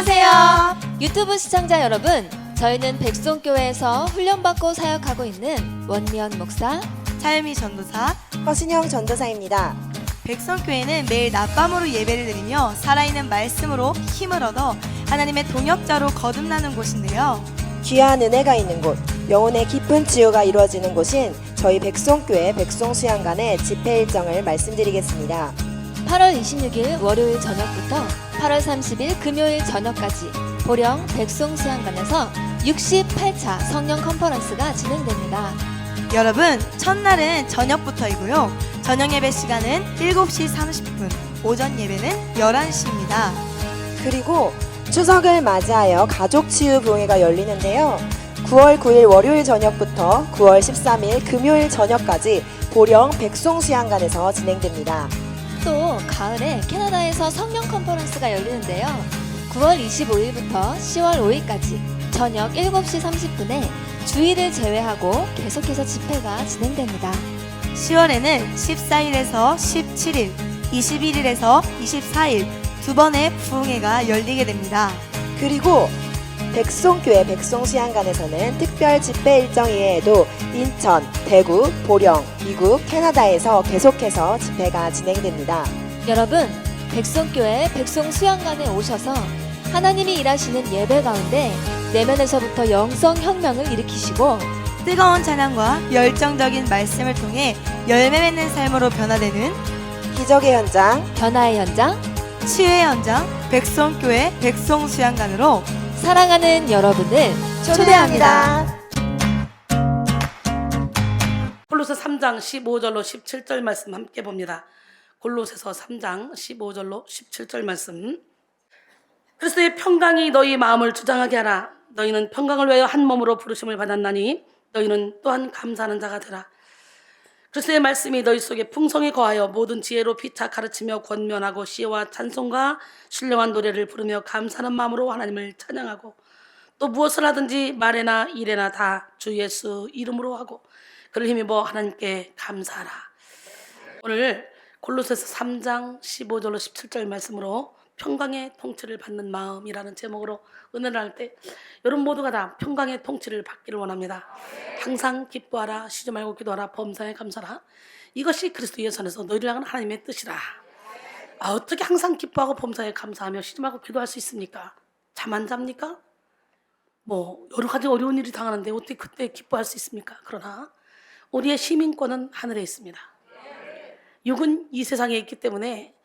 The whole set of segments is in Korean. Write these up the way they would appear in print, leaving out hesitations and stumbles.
안녕하세요. 유튜브 시청자 여러분, 저희는 백송교회에서 훈련받고 사역하고 있는 원미연 목사, 차유미 전도사, 허신영 전도사입니다. 백성교회는 매일 낮밤으로 예배를 드리며 살아있는 말씀으로 힘을 얻어 하나님의 동역자로 거듭나는 곳인데요. 귀한 은혜가 있는 곳, 영혼의 깊은 치유가 이루어지는 곳인 저희 백송교회 백송수양관의 집회 일정을 말씀드리겠습니다. 8월 26일 월요일 저녁부터 8월 30일 금요일 저녁까지 보령 백송수양관에서 68차 성령 컨퍼런스가 진행됩니다. 여러분, 첫날은 저녁부터이고요. 저녁 예배 시간은 7시 30분, 오전 예배는 11시입니다. 그리고 추석을 맞이하여 가족 치유 부흥회가 열리는데요. 9월 9일 월요일 저녁부터 9월 13일 금요일 저녁까지 보령 백송수양관에서 진행됩니다. 또 가을에 캐나다에서 성령 컨퍼런스가 열리는데요. 9월 25일부터 10월 5일까지 저녁 7시 30분에 주일을 제외하고 계속해서 집회가 진행됩니다. 10월에는 14일에서 17일, 21일에서 24일 두 번의 부흥회가 열리게 됩니다. 그리고 백송교회 백송수양관에서는 특별 집회 일정 이외에도 인천, 대구, 보령, 미국, 캐나다에서 계속해서 집회가 진행됩니다. 여러분, 백송교회 백송수양관에 오셔서 하나님이 일하시는 예배 가운데 내면에서부터 영성혁명을 일으키시고 뜨거운 찬양과 열정적인 말씀을 통해 열매 맺는 삶으로 변화되는 기적의 현장, 변화의 현장, 치유의 현장 백성교회 백송수양관으로 사랑하는 여러분을 초대합니다. 골로새 3장 15절로 17절 말씀 함께 봅니다. 골로새서 3장 15절로 17절 말씀. 그리스도의 평강이 너희 마음을 주장하게 하라. 너희는 평강을 위하여 한 몸으로 부르심을 받았나니 너희는 또한 감사하는 자가 되라. 그리스도의 말씀이 너희 속에 풍성히 거하여 모든 지혜로 피차 가르치며 권면하고 시와 찬송과 신령한 노래를 부르며 감사하는 마음으로 하나님을 찬양하고 또 무엇을 하든지 말에나 일에나 다 주 예수 이름으로 하고 그를 힘입어 하나님께 감사하라. 오늘 골로새서 3장 15절로 17절 말씀으로 평강의 통치를 받는 마음이라는 제목으로 은혜를 할 때 여러분 모두가 다 평강의 통치를 받기를 원합니다. 항상 기뻐하라, 쉬지 말고 기도하라, 범사에 감사하라. 이것이 그리스도 예수 안에서 너희를 향한 하나님의 뜻이라. 어떻게 항상 기뻐하고 범사에 감사하며 쉬지 말고 기도할 수 있습니까? 잠 안 잡니까? 여러 가지 어려운 일이 당하는데 어떻게 그때 기뻐할 수 있습니까? 그러나 우리의 시민권은 하늘에 있습니다. 육은 이 세상에 있기 때문에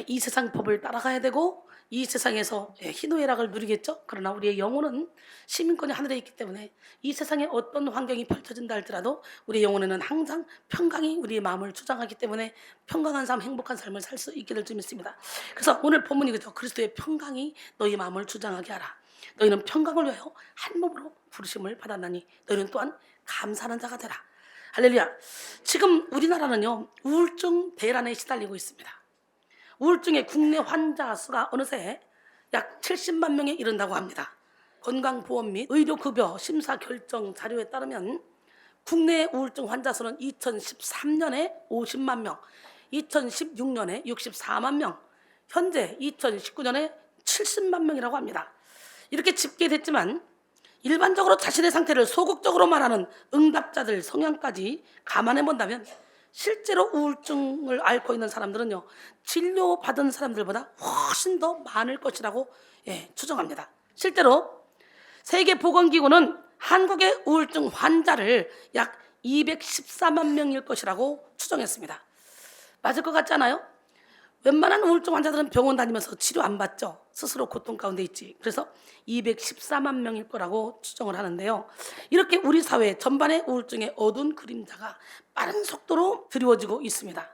이 세상 법을 따라가야 되고 이 세상에서 희노애락을 누리겠죠. 그러나 우리의 영혼은 시민권이 하늘에 있기 때문에 이 세상에 어떤 환경이 펼쳐진다 할지라도 우리의 영혼에는 항상 평강이 우리의 마음을 주장하기 때문에 평강한 삶, 행복한 삶을 살 수 있게 될 줄 믿습니다. 그래서 오늘 본문이 그죠. 그리스도의 평강이 너희 마음을 주장하게 하라. 너희는 평강을 위하여 한 몸으로 부르심을 받았나니 너희는 또한 감사하는 자가 되라. 할렐루야. 지금 우리나라는요 우울증 대란에 시달리고 있습니다. 우울증의 국내 환자 수가 어느새 약 70만 명에 이른다고 합니다. 건강보험 및 의료급여 심사 결정 자료에 따르면 국내 우울증 환자 수는 2013년에 50만 명, 2016년에 64만 명, 현재 2019년에 70만 명이라고 합니다. 이렇게 집계됐지만 일반적으로 자신의 상태를 소극적으로 말하는 응답자들 성향까지 감안해 본다면 실제로 우울증을 앓고 있는 사람들은요 진료받은 사람들보다 훨씬 더 많을 것이라고 추정합니다. 실제로 세계보건기구는 한국의 우울증 환자를 약 214만 명일 것이라고 추정했습니다. 맞을 것 같지 않아요? 웬만한 우울증 환자들은 병원 다니면서 치료 안 받죠. 스스로 고통 가운데 있지. 그래서 214만 명일 거라고 추정을 하는데요. 이렇게 우리 사회 전반의 우울증의 어두운 그림자가 빠른 속도로 드리워지고 있습니다.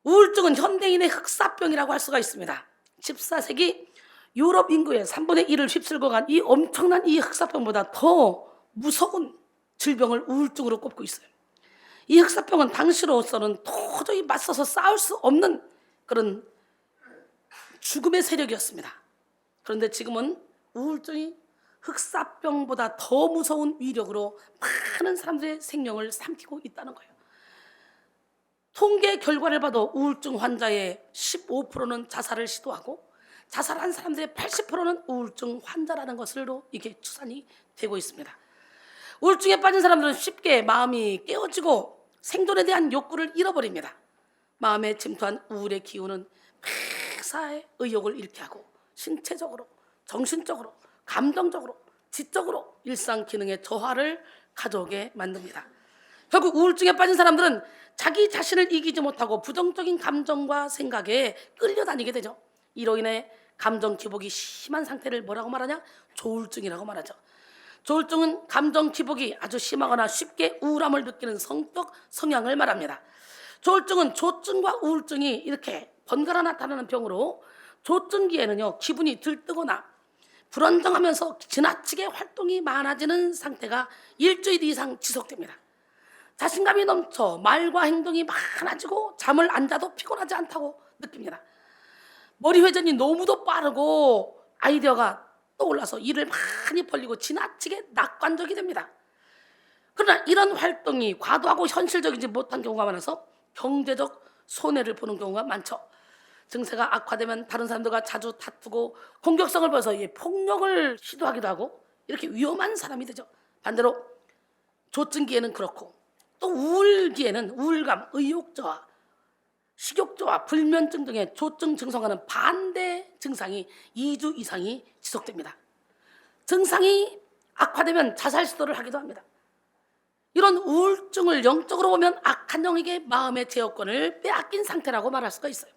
우울증은 현대인의 흑사병이라고 할 수가 있습니다. 14세기 유럽 인구의 3분의 1을 휩쓸고 간 이 엄청난 이 흑사병보다 더 무서운 질병을 우울증으로 꼽고 있어요. 이 흑사병은 당시로서는 도저히 맞서서 싸울 수 없는 그런 죽음의 세력이었습니다. 그런데 지금은 우울증이 흑사병보다 더 무서운 위력으로 많은 사람들의 생명을 삼키고 있다는 거예요. 통계 결과를 봐도 우울증 환자의 15%는 자살을 시도하고 자살한 사람들의 80%는 우울증 환자라는 것으로 이게 추산이 되고 있습니다. 우울증에 빠진 사람들은 쉽게 마음이 깨어지고 생존에 대한 욕구를 잃어버립니다. 마음에 침투한 우울의 기운은 폐사의 의욕을 잃게 하고 신체적으로, 정신적으로, 감정적으로, 지적으로 일상 기능의 저하를 가져오게 만듭니다. 결국 우울증에 빠진 사람들은 자기 자신을 이기지 못하고 부정적인 감정과 생각에 끌려다니게 되죠. 이로 인해 감정 기복이 심한 상태를 뭐라고 말하냐? 조울증이라고 말하죠. 조울증은 감정 기복이 아주 심하거나 쉽게 우울함을 느끼는 성격 성향을 말합니다. 조울증은 조증과 우울증이 이렇게 번갈아 나타나는 병으로, 조증기에는요 기분이 들뜨거나 불안정하면서 지나치게 활동이 많아지는 상태가 일주일 이상 지속됩니다. 자신감이 넘쳐 말과 행동이 많아지고 잠을 안 자도 피곤하지 않다고 느낍니다. 머리 회전이 너무도 빠르고 아이디어가 떠올라서 일을 많이 벌리고 지나치게 낙관적이 됩니다. 그러나 이런 활동이 과도하고 현실적이지 못한 경우가 많아서 경제적 손해를 보는 경우가 많죠. 증세가 악화되면 다른 사람들과 자주 다투고 공격성을 보여서 폭력을 시도하기도 하고 이렇게 위험한 사람이 되죠. 반대로 조증기에는 그렇고, 또 우울기에는 우울감, 의욕저하, 식욕저하, 불면증 등의 조증 증상과는 반대 증상이 2주 이상이 지속됩니다. 증상이 악화되면 자살 시도를 하기도 합니다. 이런 우울증을 영적으로 보면 악한 영에게 마음의 제어권을 빼앗긴 상태라고 말할 수가 있어요.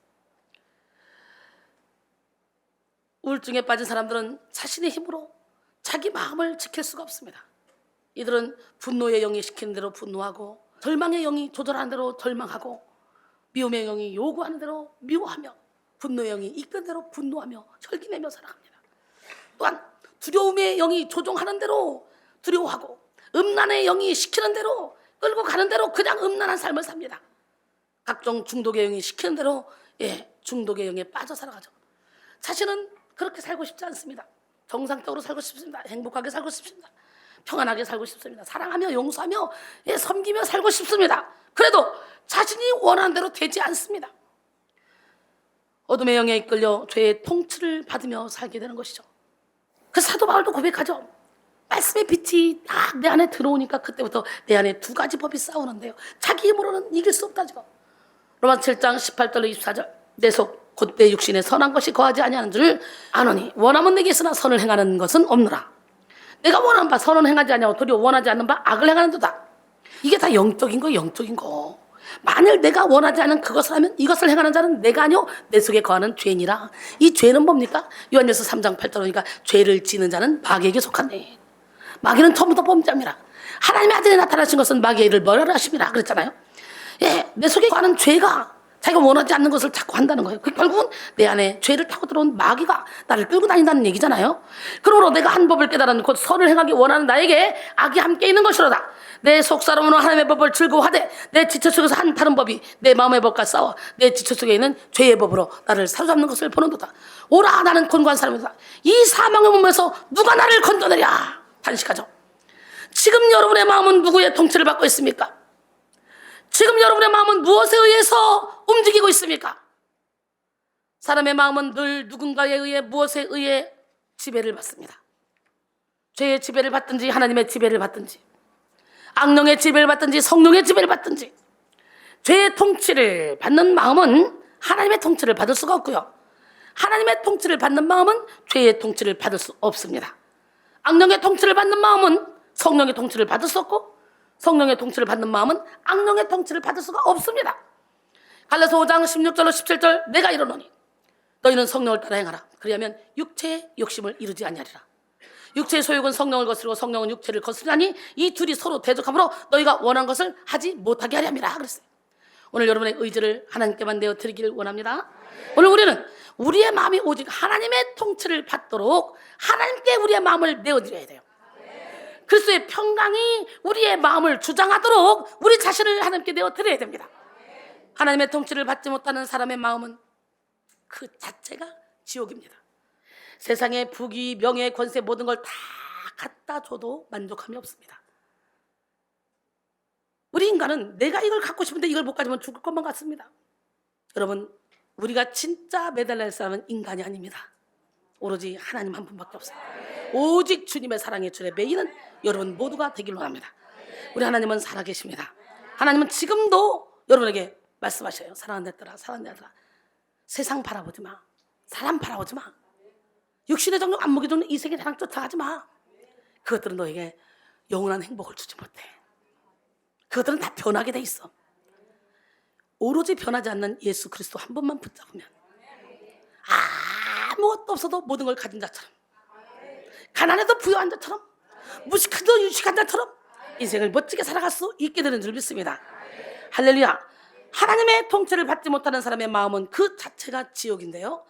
우울증에 빠진 사람들은 자신의 힘으로 자기 마음을 지킬 수가 없습니다. 이들은 분노의 영이 시키는 대로 분노하고, 절망의 영이 조절하는 대로 절망하고, 미움의 영이 요구하는 대로 미워하며, 분노의 영이 이끄는 대로 분노하며 혈기내며 살아갑니다. 또한 두려움의 영이 조종하는 대로 두려워하고, 음란의 영이 시키는 대로 끌고 가는 대로 그냥 음란한 삶을 삽니다. 각종 중독의 영이 시키는 대로 중독의 영에 빠져 살아가죠. 자신은 그렇게 살고 싶지 않습니다. 정상적으로 살고 싶습니다. 행복하게 살고 싶습니다. 평안하게 살고 싶습니다. 사랑하며 용서하며 섬기며 살고 싶습니다. 그래도 자신이 원하는 대로 되지 않습니다. 어둠의 영에 이끌려 죄의 통치를 받으며 살게 되는 것이죠. 그 사도 바울도 고백하죠. 말씀의 빛이 딱 내 안에 들어오니까 그때부터 내 안에 두 가지 법이 싸우는데요. 자기 힘으로는 이길 수 없다지고. 로마서 7장 18절로 24절. 내 속 곧 내 육신에 선한 것이 거하지 아니하는 줄 아노니 원하면 내게 있으나 선을 행하는 것은 없노라. 내가 원하는 바 선은 행하지 아니하고 도리어 원하지 않는 바 악을 행하는도다. 이게 다 영적인 거, 영적인 거. 만일 내가 원하지 않는 그것을 하면 이것을 행하는 자는 내가 아니요 내 속에 거하는 죄니라. 이 죄는 뭡니까? 요한일서 3장 8절 보니까 죄를 지는 자는 마귀에게 속한데, 마귀는 처음부터 범죄합니다. 하나님의 아들이 나타나신 것은 마귀의 일을 멸하려 하심이라 그랬잖아요. 내 속에 거하는 죄가 자기가 원하지 않는 것을 자꾸 한다는 거예요. 결국은 내 안에 죄를 타고 들어온 마귀가 나를 끌고 다닌다는 얘기잖아요. 그러므로 내가 한 법을 깨달은 곧 선을 행하기 원하는 나에게 악이 함께 있는 것이로다. 내 속사람으로 하나님의 법을 즐거워하되 내 지체 속에서 한 다른 법이 내 마음의 법과 싸워 내 지체 속에 있는 죄의 법으로 나를 사로잡는 것을 보는도다. 오라 나는 곤고한 사람이다. 이 사망의 몸에서 누가 나를 건져내랴. 단식하죠. 지금 여러분의 마음은 누구의 통치를 받고 있습니까? 지금 여러분의 마음은 무엇에 의해서 움직이고 있습니까? 사람의 마음은 늘 누군가에 의해 무엇에 의해 지배를 받습니다. 죄의 지배를 받든지 하나님의 지배를 받든지, 악령의 지배를 받든지 성령의 지배를 받든지, 죄의 통치를 받는 마음은 하나님의 통치를 받을 수가 없고요. 하나님의 통치를 받는 마음은 죄의 통치를 받을 수 없습니다. 악령의 통치를 받는 마음은 성령의 통치를 받을 수 없고, 성령의 통치를 받는 마음은 악령의 통치를 받을 수가 없습니다. 갈라서 5장 16절로 17절 내가 이르노니 너희는 성령을 따라 행하라. 그리하면 육체의 욕심을 이루지 아니하리라. 육체의 소욕은 성령을 거스르고 성령은 육체를 거스르니 이 둘이 서로 대적함으로 너희가 원한 것을 하지 못하게 하려 함이라 그랬어요. 오늘 여러분의 의지를 하나님께만 내어 드리기를 원합니다. 오늘 우리는 우리의 마음이 오직 하나님의 통치를 받도록 하나님께 우리의 마음을 내어 드려야 돼요. 그리스도의 평강이 우리의 마음을 주장하도록 우리 자신을 하나님께 내어 드려야 됩니다. 하나님의 통치를 받지 못하는 사람의 마음은 그 자체가 지옥입니다. 세상의 부귀, 명예, 권세 모든 걸 다 갖다 줘도 만족함이 없습니다. 우리 인간은 내가 이걸 갖고 싶은데 이걸 못 가지면 죽을 것만 같습니다. 여러분, 우리가 진짜 매달릴 사람은 인간이 아닙니다. 오로지 하나님 한 분밖에 없어요. 오직 주님의 사랑의 줄에 매이는 여러분 모두가 되기를 원합니다. 우리 하나님은 살아계십니다. 하나님은 지금도 여러분에게 말씀하셔요. 사랑하는 내 딸아, 사랑하는 내 아들아, 세상 바라보지 마. 사람 바라보지 마. 육신의 정욕, 안목의 정욕, 이 세계 사랑 쫓아가지 마. 그것들은 너에게 영원한 행복을 주지 못해. 그것들은 다 변하게 돼 있어. 오로지 변하지 않는 예수 그리스도 한 번만 붙잡으면 아무것도 없어도 모든 걸 가진 자처럼, 가난해도 부유한 자처럼, 무식해도 유식한 자처럼 인생을 멋지게 살아갈 수 있게 되는 줄 믿습니다. 할렐루야. 하나님의 통치를 받지 못하는 사람의 마음은 그 자체가 지옥인데요,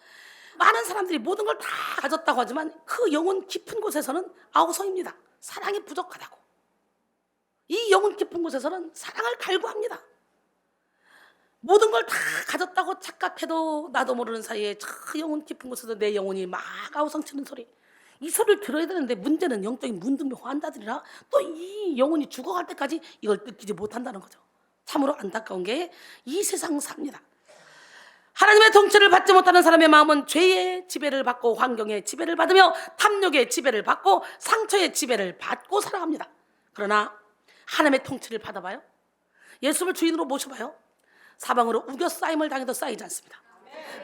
많은 사람들이 모든 걸 다 가졌다고 하지만 그 영혼 깊은 곳에서는 아우성입니다. 사랑이 부족하다고. 이 영혼 깊은 곳에서는 사랑을 갈구합니다. 모든 걸 다 가졌다고 착각해도 나도 모르는 사이에 저 영혼 깊은 곳에서 내 영혼이 막 아우성치는 소리, 이 소리를 들어야 되는데 문제는 영적인 문둥이 환자들이라 또 이 영혼이 죽어갈 때까지 이걸 느끼지 못한다는 거죠. 참으로 안타까운 게 이 세상 삽니다. 하나님의 통치를 받지 못하는 사람의 마음은 죄의 지배를 받고 환경의 지배를 받으며 탐욕의 지배를 받고 상처의 지배를 받고 살아갑니다. 그러나 하나님의 통치를 받아봐요. 예수를 주인으로 모셔봐요. 사방으로 우겨 쌓임을 당해도 쌓이지 않습니다.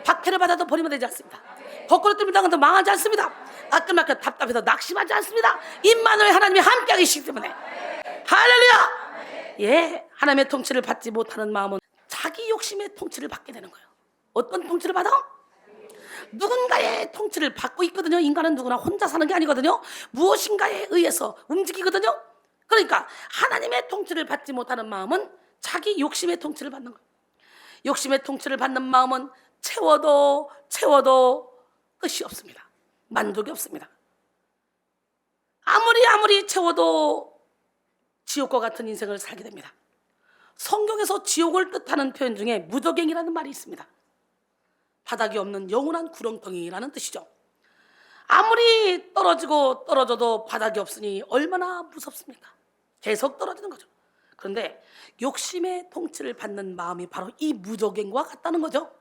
박해를 받아도 버리면 되지 않습니다. 거꾸로뜸을 당해도 망하지 않습니다. 따끔하게 답답해도 낙심하지 않습니다. 임마누엘 하나님이 함께 계시기 때문에. 할렐루야. 예, 하나님의 통치를 받지 못하는 마음은 자기 욕심의 통치를 받게 되는 거예요. 어떤 통치를 받아? 누군가의 통치를 받고 있거든요. 인간은 누구나 혼자 사는 게 아니거든요. 무엇인가에 의해서 움직이거든요. 그러니까 하나님의 통치를 받지 못하는 마음은 자기 욕심의 통치를 받는 거예요. 욕심의 통치를 받는 마음은 채워도 끝이 없습니다. 만족이 없습니다. 아무리 채워도 지옥과 같은 인생을 살게 됩니다. 성경에서 지옥을 뜻하는 표현 중에 무저갱이라는 말이 있습니다. 바닥이 없는 영원한 구렁텅이라는 뜻이죠. 아무리 떨어져도 바닥이 없으니 얼마나 무섭습니까? 계속 떨어지는 거죠. 그런데 욕심의 통치를 받는 마음이 바로 이 무저갱과 같다는 거죠.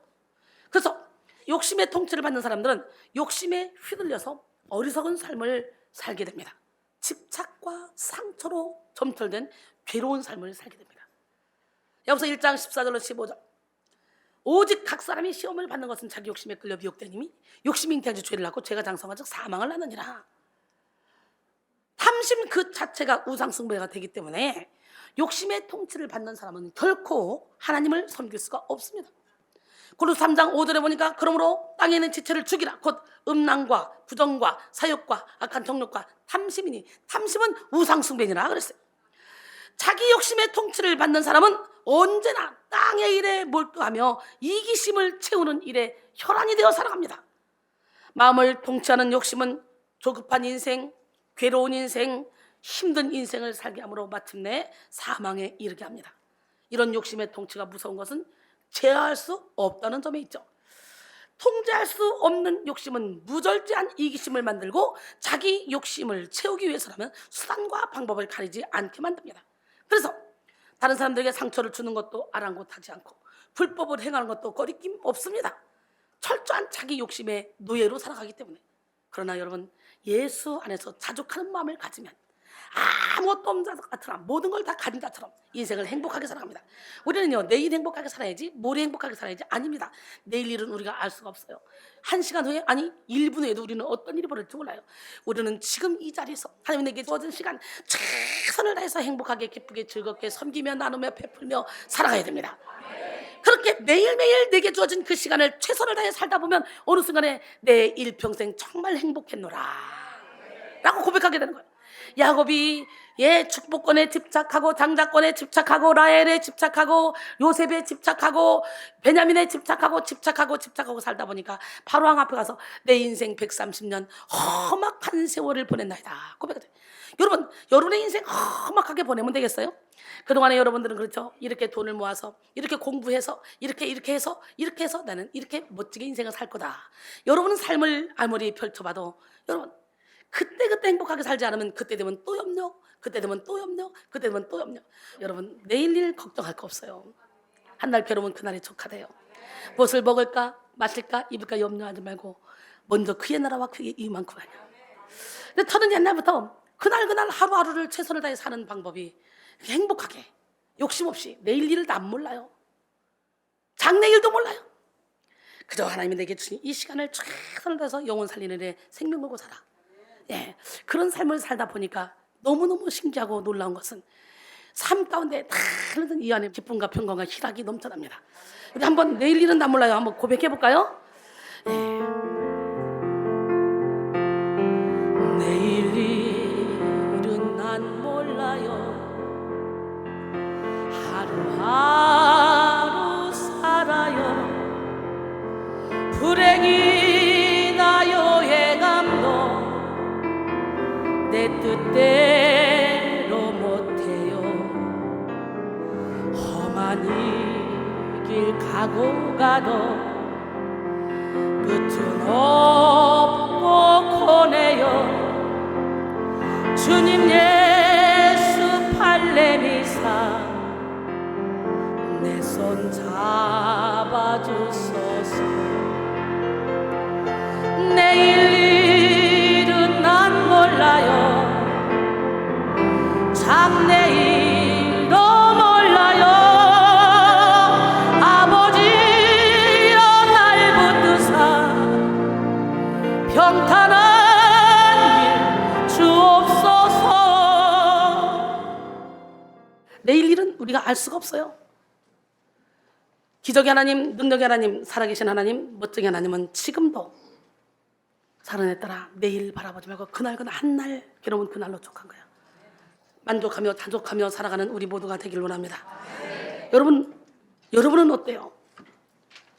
그래서 욕심의 통치를 받는 사람들은 욕심에 휘둘려서 어리석은 삶을 살게 됩니다. 집착과 상처로 점철된 괴로운 삶을 살게 됩니다. 여기서 1장 14절로 15절. 오직 각 사람이 시험을 받는 것은 자기 욕심에 끌려 미혹되님이 욕심이 잉태하지 죄를 낳고 죄가 장성한 즉 사망을 낳느니라. 탐심 그 자체가 우상숭배가 되기 때문에 욕심의 통치를 받는 사람은 결코 하나님을 섬길 수가 없습니다. 고린도서 3장 5절에 보니까 그러므로 땅에 있는 지체를 죽이라. 곧 음란과 부정과 사욕과 악한 정욕과 탐심이니 탐심은 우상숭배니라 그랬어요. 자기 욕심의 통치를 받는 사람은 언제나 땅의 일에 몰두하며 이기심을 채우는 일에 혈안이 되어 살아갑니다. 마음을 통치하는 욕심은 조급한 인생, 괴로운 인생, 힘든 인생을 살게 하므로 마침내 사망에 이르게 합니다. 이런 욕심의 통치가 무서운 것은 제어할 수 없다는 점에 있죠. 통제할 수 없는 욕심은 무절제한 이기심을 만들고 자기 욕심을 채우기 위해서라면 수단과 방법을 가리지 않게 만듭니다. 그래서 다른 사람들에게 상처를 주는 것도 아랑곳하지 않고 불법을 행하는 것도 거리낌 없습니다. 철저한 자기 욕심의 노예로 살아가기 때문에. 그러나 여러분, 예수 안에서 자족하는 마음을 가지면 아무것도 없는 자 같으나 모든 걸 다 가진 자처럼 인생을 행복하게 살아갑니다. 우리는요, 내일 행복하게 살아야지, 모레 행복하게 살아야지 아닙니다. 내일 일은 우리가 알 수가 없어요. 1시간 후에, 아니 1분 후에도 우리는 어떤 일이 벌어질지 몰라요. 우리는 지금 이 자리에서 하나님 내게 주어진 시간 최선을 다해서 행복하게 기쁘게 즐겁게 섬기며 나누며 베풀며 살아가야 됩니다. 그렇게 매일매일 내게 주어진 그 시간을 최선을 다해 살다 보면 어느 순간에 내 일평생 정말 행복했노라 라고 고백하게 되는 거예요. 야곱이 축복권에 집착하고 장자권에 집착하고 라헬에 집착하고 요셉에 집착하고 베냐민에 집착하고 살다 보니까 바로왕 앞에 가서 내 인생 130년 험악한 세월을 보냈나이다 고백하죠. 여러분, 여러분의 인생 험악하게 보내면 되겠어요? 그동안에 여러분들은 그렇죠, 이렇게 돈을 모아서 이렇게 공부해서 이렇게 해서 나는 이렇게 멋지게 인생을 살 거다. 여러분은 삶을 아무리 펼쳐봐도 여러분 그때 행복하게 살지 않으면 그때 되면 또 염려, 그때 되면 또 염려. 여러분, 내일 일 걱정할 거 없어요. 한 날 괴로우면 그날이 족하대요. 무엇을 먹을까 마실까 입을까 염려하지 말고 먼저 그의 나라와 그의 이만 구하냐. 근데 저는 옛날부터 그날 하루하루를 최선을 다해 사는 방법이 행복하게 욕심 없이 내일 일을 안 몰라요. 장래일도 몰라요. 그저 하나님이 내게 주신 이 시간을 최선을 다해서 영혼 살리는 데 생명 걸고 살아. 예, 그런 삶을 살다 보니까 너무너무 신기하고 놀라운 것은 삶 가운데 다 흐르는 이 안에 기쁨과 평강과 희락이 넘쳐납니다. 우리 한번 내일 일은 안 몰라요. 한번 고백해 볼까요? 내일 일은 난 몰라요. 하루하루 살아요. 불행이나 여행함도 내 뜻대로 못해요. 험한 이 길 가고 가도 끝은 없고 고네요. 주님 예수 팔레미사 내 손 잡아주소서. 내일 일은 난 몰라요. 장래일도 몰라요. 아버지여 날 붙드사 평탄한 길 주옵소서. 내일 일은 우리가 알 수가 없어요. 기적의 하나님, 능력의 하나님, 살아계신 하나님, 멋쟁이 하나님은 지금도 사랑에 따라 내일 바라보지 말고 그날 한날 괴로운 그날로 족한 거야. 만족하며 잔족하며 살아가는 우리 모두가 되길 원합니다. 여러분은 어때요?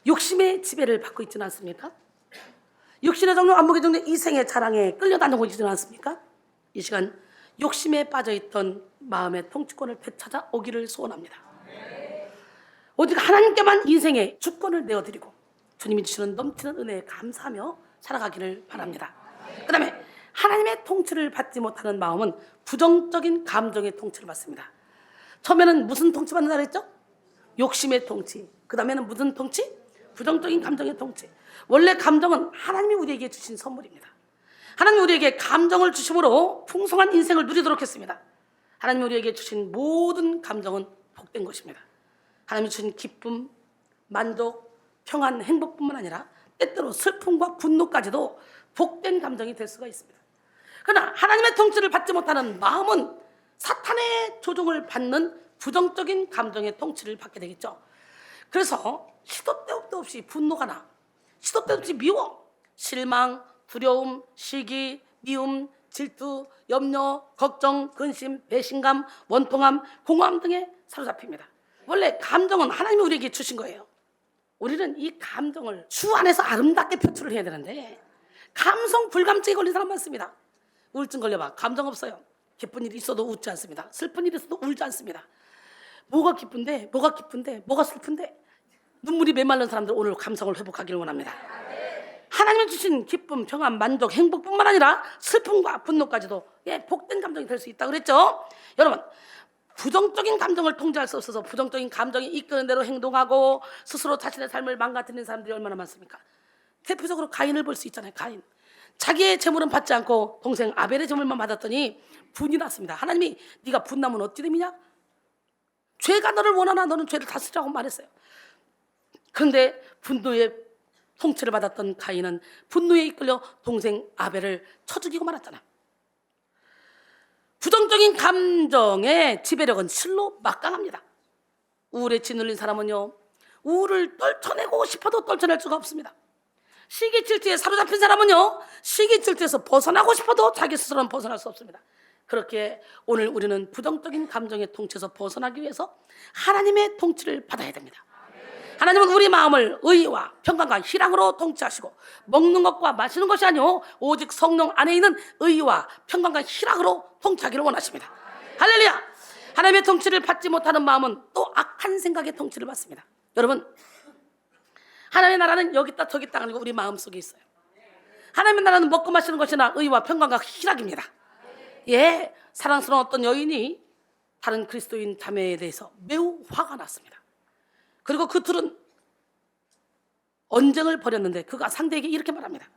욕심의 지배를 받고 있지는 않습니까? 육신의 정욕, 안목의 정욕, 이생의 자랑에 끌려다니고 있지는 않습니까? 이 시간 욕심에 빠져있던 마음의 통치권을 되찾아 오기를 소원합니다. 오직 하나님께만 인생의 주권을 내어드리고 주님이 주시는 넘치는 은혜에 감사하며 살아가기를 바랍니다. 그 다음에 하나님의 통치를 받지 못하는 마음은 부정적인 감정의 통치를 받습니다. 처음에는 무슨 통치 받는다 그랬죠? 욕심의 통치. 그 다음에는 무슨 통치? 부정적인 감정의 통치. 원래 감정은 하나님이 우리에게 주신 선물입니다. 하나님이 우리에게 감정을 주심으로 풍성한 인생을 누리도록 했습니다. 하나님이 우리에게 주신 모든 감정은 복된 것입니다. 하나님이 주신 기쁨, 만족, 평안, 행복뿐만 아니라 때때로 슬픔과 분노까지도 복된 감정이 될 수가 있습니다. 그러나 하나님의 통치를 받지 못하는 마음은 사탄의 조종을 받는 부정적인 감정의 통치를 받게 되겠죠. 그래서 시도 때도 없이 분노가 나, 시도 때도 없이 미워, 실망, 두려움, 시기, 미움, 질투, 염려, 걱정, 근심, 배신감, 원통함, 공허함 등에 사로잡힙니다. 원래 감정은 하나님이 우리에게 주신 거예요. 우리는 이 감정을 주 안에서 아름답게 표출을 해야 되는데 감성 불감증에 걸린 사람 많습니다. 우울증 걸려봐. 감정 없어요. 기쁜 일이 있어도 웃지 않습니다. 슬픈 일이 있어도 울지 않습니다. 뭐가 기쁜데 뭐가 슬픈데 눈물이 메말른 사람들 오늘 감성을 회복하기를 원합니다. 하나님이 주신 기쁨, 평안, 만족, 행복뿐만 아니라 슬픔과 분노까지도 복된 감정이 될 수 있다고 그랬죠. 여러분, 부정적인 감정을 통제할 수 없어서 부정적인 감정이 이끄는 대로 행동하고 스스로 자신의 삶을 망가뜨리는 사람들이 얼마나 많습니까? 대표적으로 가인을 볼 수 있잖아요. 가인, 자기의 재물은 받지 않고 동생 아벨의 재물만 받았더니 분이 났습니다. 하나님이 네가 분나면 어찌 됨이냐? 죄가 너를 원하나 너는 죄를 다스리라고 말했어요. 그런데 분노의 통치를 받았던 가인은 분노에 이끌려 동생 아벨을 쳐 죽이고 말았잖아. 부정적인 감정의 지배력은 실로 막강합니다. 우울에 짓눌린 사람은요, 우울을 떨쳐내고 싶어도 떨쳐낼 수가 없습니다. 시기 질투에 사로잡힌 사람은요, 시기 질투에서 벗어나고 싶어도 자기 스스로는 벗어날 수 없습니다. 그렇게 오늘 우리는 부정적인 감정의 통치에서 벗어나기 위해서 하나님의 통치를 받아야 됩니다. 하나님은 우리 마음을 의와 평강과 희락으로 통치하시고 먹는 것과 마시는 것이 아니오 오직 성령 안에 있는 의와 평강과 희락으로 통치하기를 원하십니다. 할렐루야. 하나님의 통치를 받지 못하는 마음은 또 악한 생각의 통치를 받습니다. 여러분, 하나님의 나라는 여기 있다 저기 있다 아니고 우리 마음속에 있어요. 하나님의 나라는 먹고 마시는 것이나 의와 평강과 희락입니다. 예, 사랑스러운 어떤 여인이 다른 그리스도인 자매에 대해서 매우 화가 났습니다. 그리고 그 둘은 언쟁을 벌였는데 그가 상대에게 이렇게 말합니다.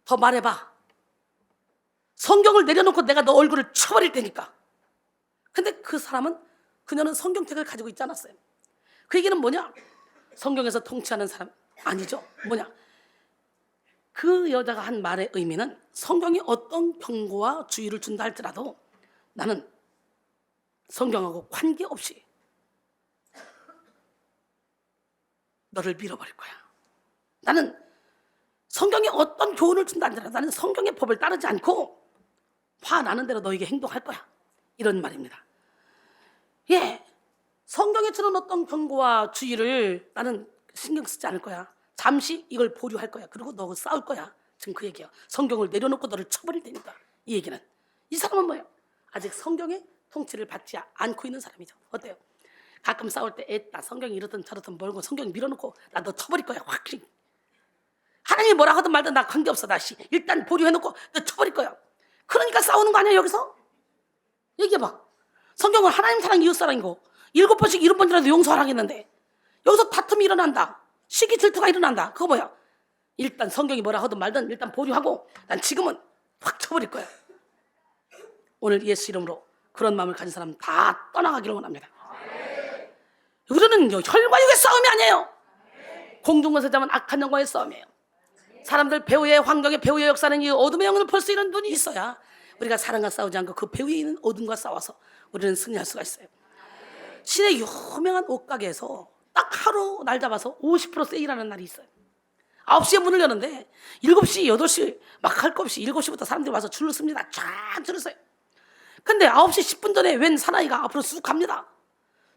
더 말해봐. 성경을 내려놓고 내가 너 얼굴을 쳐버릴 테니까. 근데 그 사람은, 그녀는 성경책을 가지고 있지 않았어요. 그 얘기는 뭐냐? 성경에서 통치하는 사람 아니죠. 뭐냐? 그 여자가 한 말의 의미는 성경이 어떤 경고와 주의를 준다 할지라도 나는 성경하고 관계없이 너를 밀어버릴 거야. 나는 성경이 어떤 교훈을 준다 할지라도 나는 성경의 법을 따르지 않고 화나는 대로 너에게 행동할 거야. 이런 말입니다. 예, 성경에 주는 어떤 경고와 주의를 나는 신경 쓰지 않을 거야. 잠시 이걸 보류할 거야. 그리고 너 싸울 거야. 지금 그 얘기야. 성경을 내려놓고 너를 쳐버릴 테니까. 이 얘기는. 이 사람은 뭐예요? 아직 성경의 통치를 받지 않고 있는 사람이죠. 어때요? 가끔 싸울 때 애따 성경이 이렇든 저렇든 멀고 성경 밀어놓고 나 너 쳐버릴 거야. 확. 하나님이 뭐라 하든 말든 나 관계없어. 나 일단 보류해놓고 너 쳐버릴 거야. 그러니까 싸우는 거 아니야 여기서? 얘기해봐. 성경은 하나님 사랑 이웃 사랑이고 7번씩 7번이라도 용서하라고 했는데 여기서 다툼이 일어난다. 시기 질투가 일어난다. 그거 뭐야? 일단 성경이 뭐라 하든 말든 일단 보류하고 난 지금은 확 쳐버릴 거야. 오늘 예수 이름으로 그런 마음을 가진 사람 다 떠나가기를 원합니다. 우리는 혈과 육의 싸움이 아니에요. 공중권세 잡은 악한 영과의 싸움이에요. 사람들 배후의 환경에 배후의 역사는 이 어둠의 영을 볼 수 있는 눈이 있어야 우리가 사랑과 싸우지 않고 그 배후에 있는 어둠과 싸워서 우리는 승리할 수가 있어요. 시내 유명한 옷가게에서 딱 하루 날 잡아서 50% 세일하는 날이 있어요. 9시에 문을 여는데 7시, 8시 막 할 거 없이 7시부터 사람들이 와서 줄을 씁니다. 쫙 줄을 서요. 근데 9시 10분 전에 웬 사나이가 앞으로 쑥 갑니다.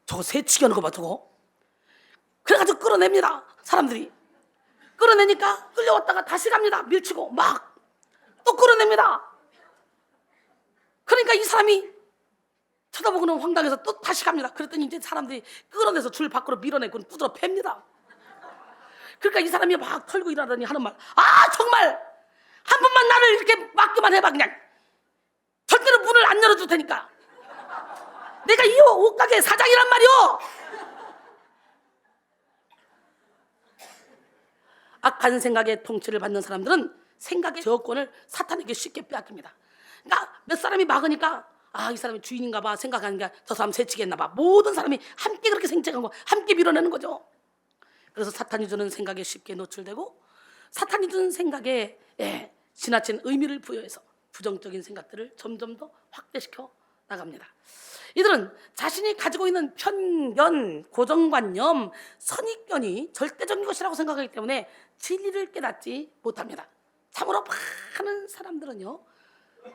저거 새치기 하는 거 봐 저거. 그래가지고 끌어냅니다. 사람들이. 끌어내니까 끌려왔다가 다시 갑니다. 밀치고 막 또 끌어냅니다. 그러니까 이 사람이 쳐다보고는 황당해서 또 다시 갑니다. 그랬더니 이제 사람들이 끌어내서 줄 밖으로 밀어내고 두드러 팹니다. 그러니까 이 사람이 막 털고 일하더니 하는 말, 아 정말 한 번만 나를 이렇게 맡기만 해봐. 그냥 절대로 문을 안 열어줄 테니까. 내가 이 옷가게 사장이란 말이오. 악한 생각의 통치를 받는 사람들은 생각의 저권을 사탄에게 쉽게 빼앗깁니다. 그러니까 몇 사람이 막으니까 아, 이 사람이 주인인가 봐 생각하는 게 저 사람 새치겠나 봐. 모든 사람이 함께 그렇게 생각하고 함께 밀어내는 거죠. 그래서 사탄이 주는 생각에 쉽게 노출되고 사탄이 주는 생각에 지나친 의미를 부여해서 부정적인 생각들을 점점 더 확대시켜 나갑니다. 이들은 자신이 가지고 있는 편견, 고정관념, 선입견이 절대적인 것이라고 생각하기 때문에 진리를 깨닫지 못합니다. 참으로 많은 사람들은요,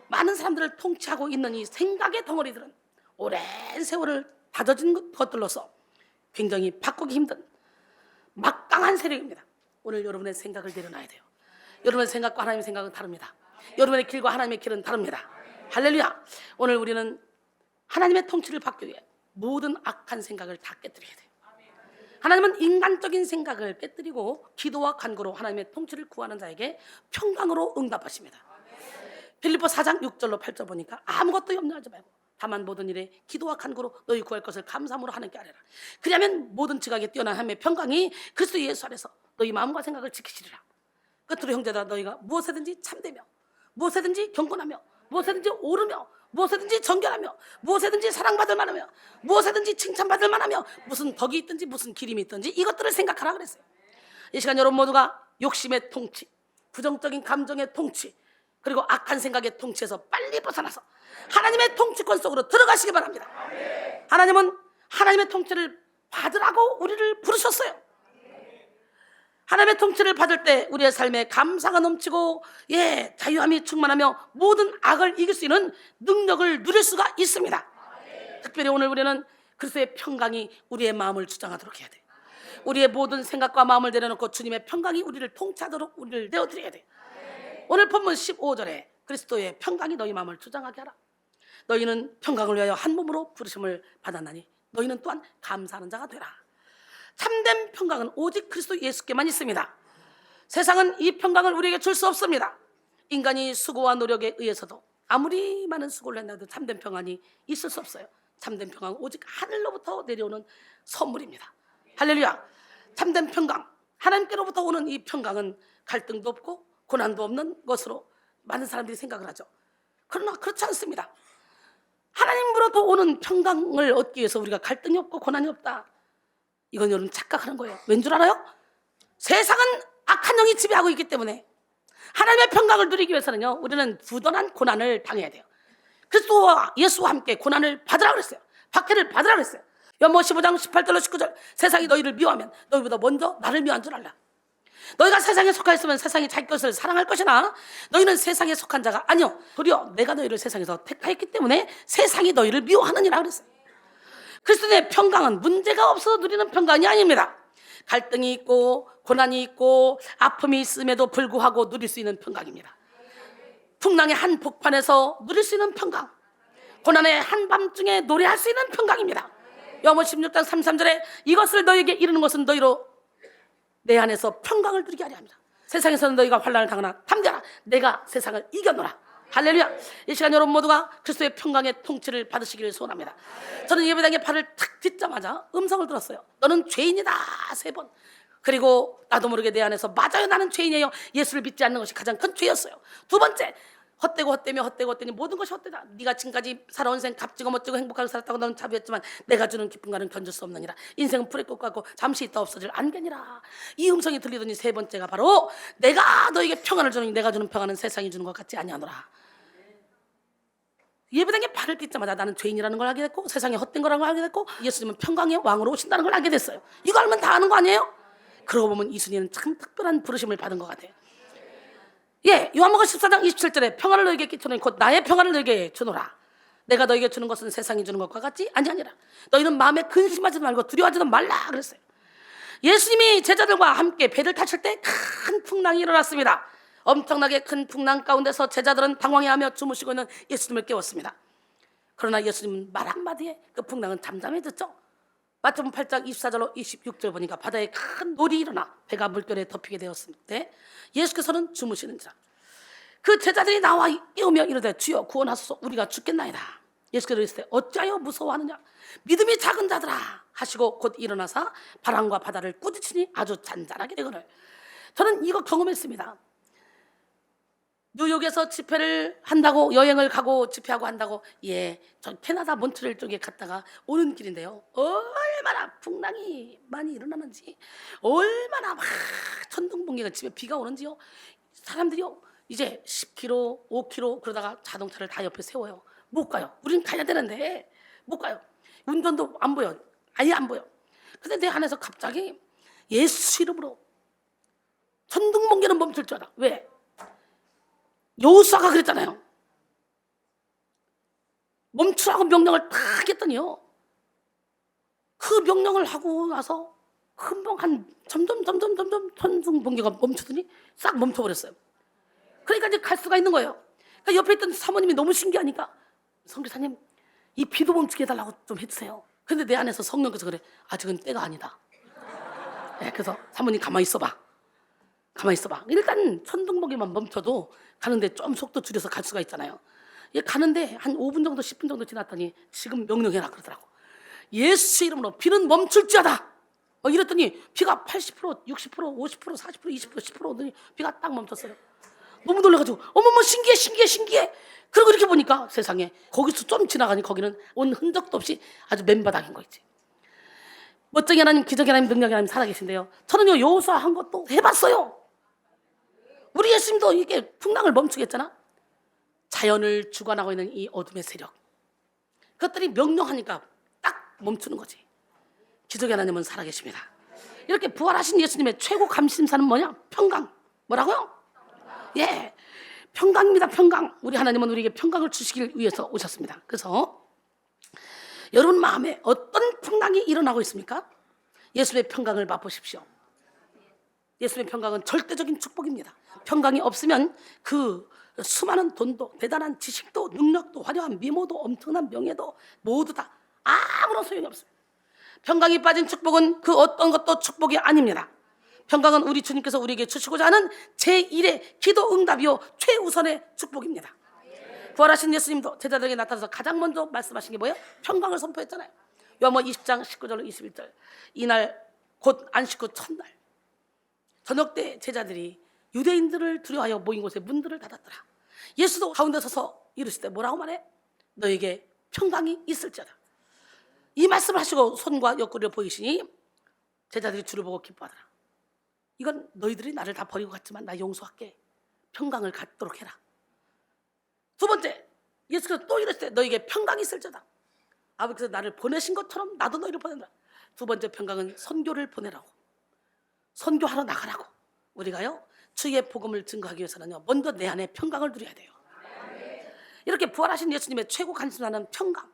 많은 사람들을 통치하고 있는 이 생각의 덩어리들은 오랜 세월을 다져진 것들로서 굉장히 바꾸기 힘든 막강한 세력입니다. 오늘 여러분의 생각을 내려놔야 돼요. 여러분의 생각과 하나님의 생각은 다릅니다. 여러분의 길과 하나님의 길은 다릅니다. 할렐루야. 오늘 우리는 하나님의 통치를 받기 위해 모든 악한 생각을 다 깨뜨려야 돼요. 하나님은 인간적인 생각을 깨뜨리고 기도와 간구로 하나님의 통치를 구하는 자에게 평강으로 응답하십니다. 빌립보 4장 6절로 8절 보니까 아무것도 염려하지 말고 다만 모든 일에 기도와 간구로 너희 구할 것을 감사함으로 하나님께 아뢰라. 그리하면 모든 지각에 뛰어난 하나님의 평강이 그리스도 예수 안에서 너희 마음과 생각을 지키시리라. 끝으로 형제들아 너희가 무엇에든지 참되며 무엇에든지 경건하며 무엇에든지 오르며 무엇에든지 정결하며 무엇에든지 사랑받을 만하며 무엇에든지 칭찬받을 만하며 무슨 덕이 있든지 무슨 기림이 있든지 이것들을 생각하라 그랬어요. 이 시간 여러분 모두가 욕심의 통치, 부정적인 감정의 통치, 그리고 악한 생각의 통치에서 빨리 벗어나서 하나님의 통치권 속으로 들어가시기 바랍니다. 하나님은 하나님의 통치를 받으라고 우리를 부르셨어요. 하나님의 통치를 받을 때 우리의 삶에 감사가 넘치고 자유함이 충만하며 모든 악을 이길 수 있는 능력을 누릴 수가 있습니다. 특별히 오늘 우리는 그리스도의 평강이 우리의 마음을 주장하도록 해야 돼요. 우리의 모든 생각과 마음을 내려놓고 주님의 평강이 우리를 통치하도록 우리를 내어드려야 돼요. 오늘 본문 15절에 그리스도의 평강이 너희 마음을 주장하게 하라. 너희는 평강을 위하여 한 몸으로 부르심을 받았나니 너희는 또한 감사하는 자가 되라. 참된 평강은 오직 그리스도 예수께만 있습니다. 세상은 이 평강을 우리에게 줄 수 없습니다. 인간이 수고와 노력에 의해서도 아무리 많은 수고를 했나도 참된 평안이 있을 수 없어요. 참된 평강은 오직 하늘로부터 내려오는 선물입니다. 할렐루야. 참된 평강, 하나님께로부터 오는 이 평강은 갈등도 없고 고난도 없는 것으로 많은 사람들이 생각을 하죠. 그러나 그렇지 않습니다. 하나님으로부터 오는 평강을 얻기 위해서 우리가 갈등이 없고 고난이 없다. 이건 여러분 착각하는 거예요. 왠 줄 알아요? 세상은 악한 영이 지배하고 있기 때문에 하나님의 평강을 누리기 위해서는요, 우리는 부단한 고난을 당해야 돼요. 그리스도와 예수와 함께 고난을 받으라 그랬어요. 박해를 받으라 그랬어요. 요한복음 15장 18절로 19절, 세상이 너희를 미워하면 너희보다 먼저 나를 미워한 줄 알라. 너희가 세상에 속하였으면 세상이 자기 것을 사랑할 것이나 너희는 세상에 속한 자가 아니요 도리어 내가 너희를 세상에서 택하였기 때문에 세상이 너희를 미워하느니라 그랬어요. 그리스도의 평강은 문제가 없어서 누리는 평강이 아닙니다. 갈등이 있고 고난이 있고 아픔이 있음에도 불구하고 누릴 수 있는 평강입니다. 풍랑의 한 복판에서 누릴 수 있는 평강, 고난의 한밤중에 노래할 수 있는 평강입니다. 요한복음 16장 33절에 이것을 너희에게 이르는 것은 너희로 내 안에서 평강을 누리게 하려 합니다. 세상에서는 너희가 환난을 당하나 담대하라, 내가 세상을 이겨노라. 할렐루야. 이 시간 여러분 모두가 그리스도의 평강의 통치를 받으시기를 소원합니다. 저는 예배당에 발을 탁 딛자마자 음성을 들었어요. 너는 죄인이다 3번. 그리고 나도 모르게 내 안에서 맞아요, 나는 죄인이에요, 예수를 믿지 않는 것이 가장 큰 죄였어요. 2번째, 헛되고 헛되며 헛되고 헛되니 모든 것이 헛되다. 네가 지금까지 살아온 생 값지고 멋지고 행복하게 살았다고 너는 자부했지만 내가 주는 기쁨과는 견줄 수 없느니라. 인생은 불의 꽃 같고 잠시 있다 없어질 안개니라. 이 음성이 들리더니 3번째가 바로 내가 너에게 평안을 주노니 내가 주는 평안은 세상이 주는 것 같지 아니하노라. 예배당에 발을 딛자마자 나는 죄인이라는 걸 알게 됐고 세상에 헛된 거라는 걸 알게 됐고 예수님은 평강의 왕으로 오신다는 걸 알게 됐어요. 이거 알면 다 아는 거 아니에요? 그러고 보면 이순이는 참 특별한 부르심을 받은 것 같아요. 예, 요한복음 14장 27절에 평안을 너에게 끼쳐놓으니 곧 나의 평안을 너에게 주노라. 내가 너에게 주는 것은 세상이 주는 것과 같지 아니하니라. 너희는 마음에 근심하지 말고 두려워하지도 말라 그랬어요. 예수님이 제자들과 함께 배를 타실 때 큰 풍랑이 일어났습니다. 엄청나게 큰 풍랑 가운데서 제자들은 당황해하며 주무시고 있는 예수님을 깨웠습니다. 그러나 예수님은 말 한마디에 그 풍랑은 잠잠해졌죠. 마태복음 8장 24절로 26절 보니까 바다에 큰 놀이 일어나 배가 물결에 덮이게 되었을 때 예수께서는 주무시는지라. 그 제자들이 나와 깨우며 이르되 주여 구원하소서 우리가 죽겠나이다. 예수께서 이르시되 어찌하여 무서워하느냐 믿음이 작은 자들아 하시고 곧 일어나사 바람과 바다를 꾸짖으니 아주 잔잔하게 되거늘. 저는 이거 경험했습니다. 뉴욕에서 집회를 한다고 여행을 가고 집회하고 한다고 저 캐나다 몬트리올 쪽에 갔다가 오는 길인데요, 얼마나 풍랑이 많이 일어나는지, 얼마나 막 천둥번개가 집에 비가 오는지요. 사람들이요 이제 10km 5km 그러다가 자동차를 다 옆에 세워요. 못 가요. 우린 가야 되는데 못 가요. 운전도 안 보여, 아예 안 보여. 근데 내 안에서 갑자기 예수 이름으로 천둥번개는 멈출 줄 알아. 왜? 여호수아가 그랬잖아요. 멈추라고 명령을 딱 했더니요, 그 명령을 하고 나서 금방 점점 천둥번개가 멈추더니 싹 멈춰버렸어요. 그러니까 이제 갈 수가 있는 거예요. 그러니까 옆에 있던 사모님이 너무 신기하니까 성교사님 이 비도 멈추게 해달라고 좀 해주세요. 근데 내 안에서 성령께서 그래, 아직은 때가 아니다. 그래서 사모님 가만히 있어봐. 일단 천둥번개만 멈춰도 가는데 좀 속도 줄여서 갈 수가 있잖아요. 가는데 한 5분 정도 10분 정도 지났더니 지금 명령해라 그러더라고. 예수 이름으로 비는 멈출지어다. 이랬더니 비가 80%, 60%, 50%, 40%, 20%, 10% 오더니 비가 딱 멈췄어요. 너무 놀라가지고 어머머 신기해. 그리고 이렇게 보니까 세상에 거기서 좀 지나가니 거기는 온 흔적도 없이 아주 맨바닥인 거 있지. 멋쟁이 하나님, 기적의 하나님, 능력의 하나님 살아계신데요, 저는요 여호수아 한 것도 해봤어요. 우리 예수님도 이게 풍랑을 멈추게 했잖아. 자연을 주관하고 있는 이 어둠의 세력, 그것들이 명령하니까 딱 멈추는 거지. 기적의 하나님은 살아계십니다. 이렇게 부활하신 예수님의 최고 감심사는 뭐냐? 평강. 뭐라고요? 평강입니다. 평강. 우리 하나님은 우리에게 평강을 주시길 위해서 오셨습니다. 그래서 여러분 마음에 어떤 풍랑이 일어나고 있습니까? 예수의 평강을 맛보십시오. 예수의 평강은 절대적인 축복입니다. 평강이 없으면 그 수많은 돈도, 대단한 지식도, 능력도, 화려한 미모도, 엄청난 명예도 모두 다 아무런 소용이 없습니다. 평강이 빠진 축복은 그 어떤 것도 축복이 아닙니다. 평강은 우리 주님께서 우리에게 주시고자 하는 제1의 기도 응답이요 최우선의 축복입니다. 부활하신 예수님도 제자들에게 나타나서 가장 먼저 말씀하신 게 뭐예요? 평강을 선포했잖아요. 요한복음 20장 19절로 21절, 이날 곧 안식 후 첫날 저녁 때 제자들이 유대인들을 두려워하여 모인 곳에 문들을 닫았더라. 예수도 가운데 서서 이르시되 뭐라고 말해? 너에게 평강이 있을지어다. 이 말씀을 하시고 손과 옆구리를 보이시니 제자들이 주를 보고 기뻐하더라. 이건 너희들이 나를 다 버리고 갔지만 나 용서할게. 평강을 갖도록 해라. 두 번째, 예수께서 또 이르시되 너에게 평강이 있을지어다. 아버지께서 나를 보내신 것처럼 나도 너희를 보낸다. 두 번째 평강은 선교를 보내라고. 선교하러 나가라고. 우리가요 주의 복음을 증거하기 위해서는요 먼저 내 안에 평강을 누려야 돼요. 이렇게 부활하신 예수님의 최고 관심사는 평강.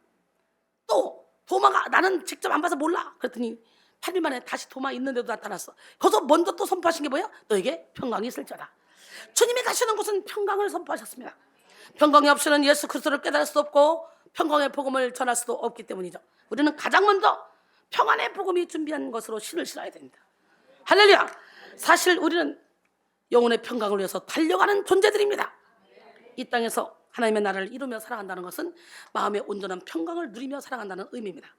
또 도마가 나는 직접 안 봐서 몰라. 그랬더니 8일 만에 다시 도마 있는데도 나타났어. 거기서 먼저 또 선포하신 게 뭐야? 너에게 평강이 있을지어다. 주님이 가시는 곳은 평강을 선포하셨습니다. 평강이 없이는 예수 그리스도를 깨달을 수 없고 평강의 복음을 전할 수도 없기 때문이죠. 우리는 가장 먼저 평안의 복음이 준비한 것으로 신을 실어야 됩니다. 할렐루야. 사실 우리는 영혼의 평강을 위해서 달려가는 존재들입니다. 이 땅에서 하나님의 나라를 이루며 살아간다는 것은 마음의 온전한 평강을 누리며 살아간다는 의미입니다.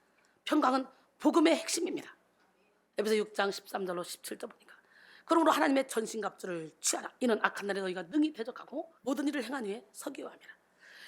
평강은 복음의 핵심입니다. 에베소 6장 13절로 17절 보니까 그러므로 하나님의 전신갑주를 취하라. 이는 악한 날에 너희가 능히 대적하고 모든 일을 행한 후에 서기와 함이라.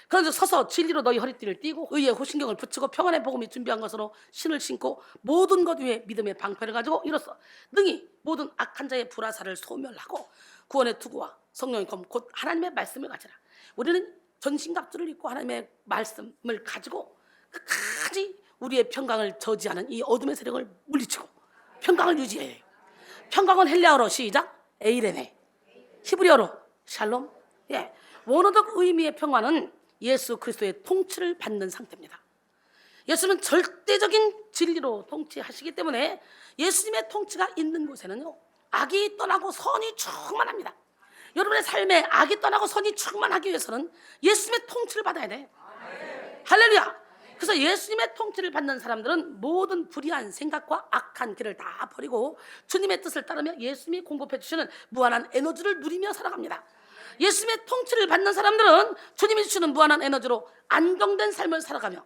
그런데 서서 진리로 너희 허리띠를 띠고 의의 호신경을 붙이고 평안의 복음이 준비한 것으로 신을 신고 모든 것 위에 믿음의 방패를 가지고 이로써 능히 모든 악한 자의 불화살을 소멸하고 구원의 투구와 성령의 검 곧 하나님의 말씀을 가지라. 우리는 전신갑주를 입고 하나님의 말씀을 가지고 끝까지 우리의 평강을 저지하는 이 어둠의 세력을 물리치고 평강을 유지해야 해요. 평강은 헬라어로 시작 에이레네, 히브리어로 샬롬. 원어적 의미의 평화는 예수 그리스도의 통치를 받는 상태입니다. 예수는 절대적인 진리로 통치하시기 때문에 예수님의 통치가 있는 곳에는요 악이 떠나고 선이 충만합니다. 여러분의 삶에 악이 떠나고 선이 충만하기 위해서는 예수님의 통치를 받아야 돼. 할렐루야. 그래서 예수님의 통치를 받는 사람들은 모든 불의한 생각과 악한 길을 다 버리고 주님의 뜻을 따르며 예수님이 공급해 주시는 무한한 에너지를 누리며 살아갑니다. 예수님의 통치를 받는 사람들은 주님이 주시는 무한한 에너지로 안정된 삶을 살아가며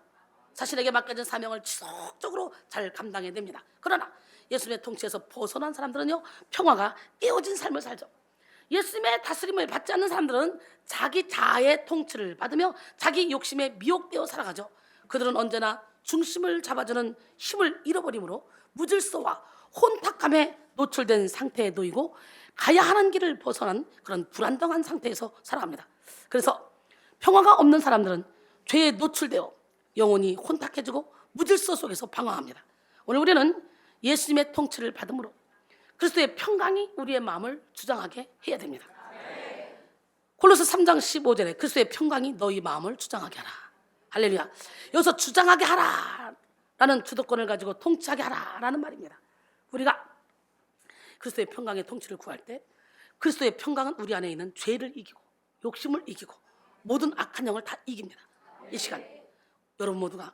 자신에게 맡겨진 사명을 지속적으로 잘 감당해냅니다. 그러나 예수님의 통치에서 벗어난 사람들은요 평화가 깨어진 삶을 살죠. 예수님의 다스림을 받지 않는 사람들은 자기 자아의 통치를 받으며 자기 욕심에 미혹되어 살아가죠. 그들은 언제나 중심을 잡아주는 힘을 잃어버림으로 무질서와 혼탁함에 노출된 상태에 놓이고 가야 하는 길을 벗어난 그런 불안정한 상태에서 살아갑니다. 그래서 평화가 없는 사람들은 죄에 노출되어 영혼이 혼탁해지고 무질서 속에서 방황합니다. 오늘 우리는 예수님의 통치를 받음으로 그리스도의 평강이 우리의 마음을 주장하게 해야 됩니다. 골로새 3장 15절에 그리스도의 평강이 너희 마음을 주장하게 하라. 할렐루야. 여기서 주장하게 하라 라는 주도권을 가지고 통치하게 하라 라는 말입니다. 우리가 그리스도의 평강의 통치를 구할 때 그리스도의 평강은 우리 안에 있는 죄를 이기고 욕심을 이기고 모든 악한 영을 다 이깁니다. 이 시간 여러분 모두가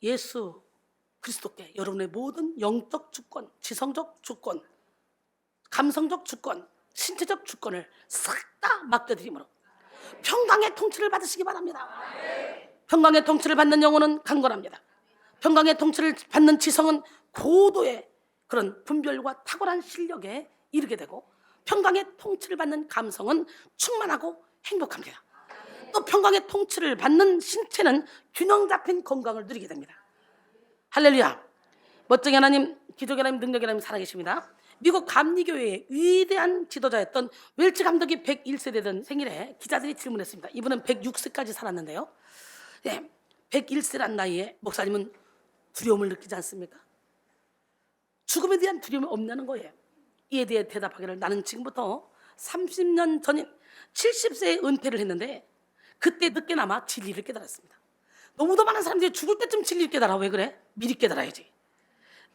예수 그리스도께 여러분의 모든 영적 주권, 지성적 주권, 감성적 주권, 신체적 주권을 싹 다 맡겨드림으로 평강의 통치를 받으시기 바랍니다. 평강의 통치를 받는 영혼은 강건합니다. 평강의 통치를 받는 지성은 고도의 그런 분별과 탁월한 실력에 이르게 되고 평강의 통치를 받는 감성은 충만하고 행복합니다. 또 평강의 통치를 받는 신체는 균형 잡힌 건강을 누리게 됩니다. 할렐루야. 멋쟁이 하나님, 기적의 하나님, 능력의 하나님 살아계십니다. 미국 감리교회의 위대한 지도자였던 웰치 감독이 101세 되던 생일에 기자들이 질문했습니다. 이분은 106세까지 살았는데요. 101세란 나이에 목사님은 두려움을 느끼지 않습니까? 죽음에 대한 두려움이 없냐는 거예요. 이에 대해 대답하기를 나는 지금부터 30년 전인 70세에 은퇴를 했는데 그때 늦게나마 진리를 깨달았습니다. 너무도 많은 사람들이 죽을 때쯤 진리를 깨달아. 왜 그래? 미리 깨달아야지.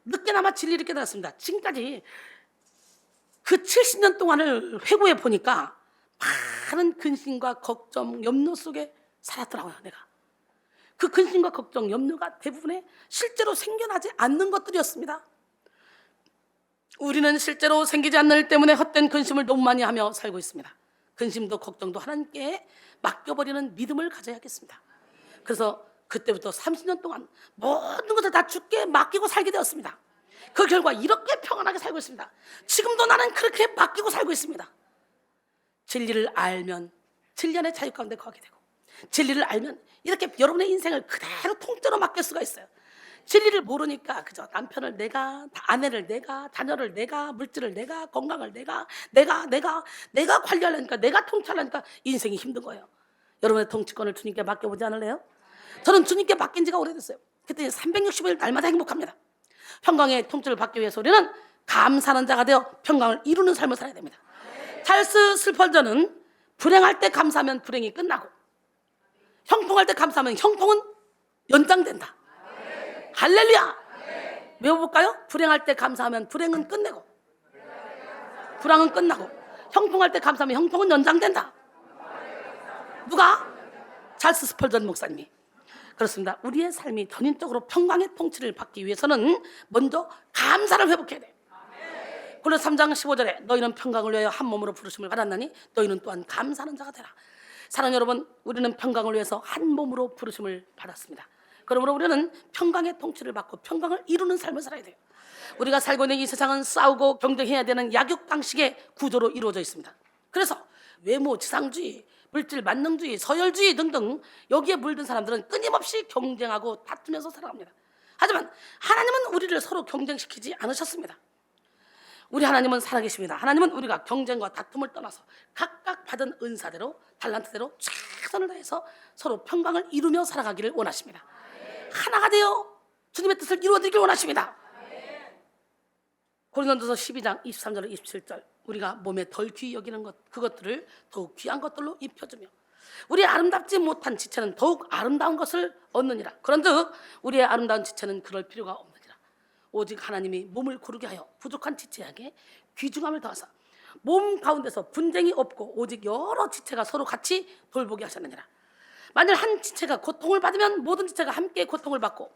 늦게나마 진리를 깨달았습니다. 지금까지 그 70년 동안을 회고해 보니까 많은 근심과 걱정, 염려 속에 살았더라고요. 내가 그 근심과 걱정, 염려가 대부분의 실제로 생겨나지 않는 것들이었습니다. 우리는 실제로 생기지 않는 일 때문에 헛된 근심을 너무 많이 하며 살고 있습니다. 근심도 걱정도 하나님께 맡겨버리는 믿음을 가져야겠습니다. 그래서 그때부터 30년 동안 모든 것을 다 주께 맡기고 살게 되었습니다. 그 결과 이렇게 평안하게 살고 있습니다. 지금도 나는 그렇게 맡기고 살고 있습니다. 진리를 알면 진리 안의 자유 가운데 거하게 되고, 진리를 알면 이렇게 여러분의 인생을 그대로 통째로 맡길 수가 있어요. 진리를 모르니까 그저 남편을 내가, 아내를 내가, 자녀를 내가, 물질을 내가, 건강을 내가 관리하려니까, 내가 통치하려니까 인생이 힘든 거예요. 여러분의 통치권을 주님께 맡겨보지 않을래요? 저는 주님께 맡긴 지가 오래됐어요. 그때 365일 날마다 행복합니다. 평강의 통치를 받기 위해서 우리는 감사하는 자가 되어 평강을 이루는 삶을 살아야 됩니다. 찰스 슬펄전은 불행할 때 감사하면 불행이 끝나고, 형통할 때 감사하면 형통은 연장된다. 할렐루야. 외워볼까요? 불행할 때 감사하면 불행은 끝내고, 불황은 끝나고, 형통할 때 감사하면 형통은 연장된다. 누가? 찰스 스펄전 목사님이. 그렇습니다. 우리의 삶이 전인적으로 평강의 통치를 받기 위해서는 먼저 감사를 회복해야 돼요. 골로새 3장 15절에 너희는 평강을 위하여 한 몸으로 부르심을 받았나니 너희는 또한 감사하는 자가 되라. 사랑하는 여러분, 우리는 평강을 위해서 한 몸으로 부르심을 받았습니다. 그러므로 우리는 평강의 통치를 받고 평강을 이루는 삶을 살아야 돼요. 우리가 살고 있는 이 세상은 싸우고 경쟁해야 되는 약육강식의 구조로 이루어져 있습니다. 그래서 외모 지상주의, 물질 만능주의, 서열주의 등등 여기에 물든 사람들은 끊임없이 경쟁하고 다투면서 살아갑니다. 하지만 하나님은 우리를 서로 경쟁시키지 않으셨습니다. 우리 하나님은 살아계십니다. 하나님은 우리가 경쟁과 다툼을 떠나서 각각 받은 은사대로, 달란트대로 최선을 다해서 서로 평강을 이루며 살아가기를 원하십니다. 하나가 되어 주님의 뜻을 이루어드리길 원하십니다. 고린도서 12장 23절 27절 우리가 몸에 덜 귀히 여기는 것, 그것들을 더욱 귀한 것들로 입혀주며 우리 아름답지 못한 지체는 더욱 아름다운 것을 얻느니라. 그런즉 우리의 아름다운 지체는 그럴 필요가 없느니라. 오직 하나님이 몸을 고르게 하여 부족한 지체에게 귀중함을 더하사 몸 가운데서 분쟁이 없고 오직 여러 지체가 서로 같이 돌보게 하셨느니라. 만일 한 지체가 고통을 받으면 모든 지체가 함께 고통을 받고